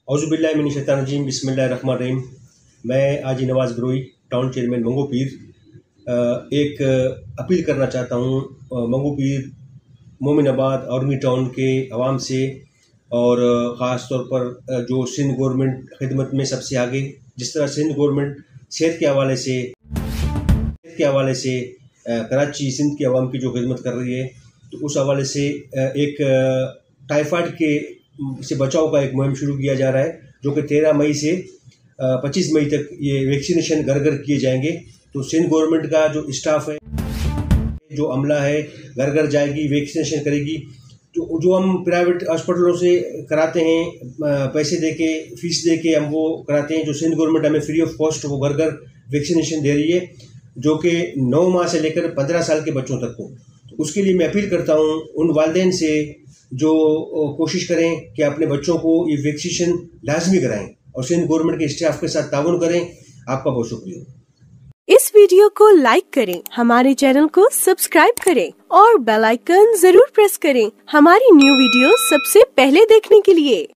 औज़ुबिल्लाहिमिनश्शैतानिर्रजीम बिस्मिल्लाहिर्रहमानिर्रहीम। मैं हाजी नवाज़ Baroi, town chairman मंगो पीर, एक अपील करना चाहता हूँ मंगो पीर, मोमिनाबाद, आर्मी टाउन के अवाम से, और ख़ास तौर पर जो सिंध गवर्नमेंट खिदमत में सबसे आगे, जिस तरह सिंध गवर्नमेंट सेहत के हवाले से कराची सिंध के अवाम की जो खिदमत कर रही है, तो उस हवाले से एक टाइफाइड के से बचाव का एक मुहिम शुरू किया जा रहा है, जो कि 13 मई से 25 मई तक ये वैक्सीनेशन घर घर किए जाएंगे। तो सिंध गवर्नमेंट का जो स्टाफ है, जो अमला है, घर घर जाएगी, वैक्सीनेशन करेगी। तो जो हम प्राइवेट हॉस्पिटलों से कराते हैं, पैसे दे के, फीस दे के हम वो कराते हैं, जो सिंध गवर्नमेंट हमें फ्री ऑफ कॉस्ट वो घर घर वैक्सीनेशन दे रही है, जो कि 9 माह से लेकर 15 साल के बच्चों तक को। तो उसके लिए मैं अपील करता हूँ उन वालिदैन से जो कोशिश करें कि अपने बच्चों को ये वैक्सीनेशन लाजमी कराएं और सिंध गवर्नमेंट के स्टाफ के साथ ताउन करें। आपका बहुत शुक्रिया। इस वीडियो को लाइक करें, हमारे चैनल को सब्सक्राइब करें और बेल आइकन जरूर प्रेस करें हमारी न्यू वीडियो सबसे पहले देखने के लिए।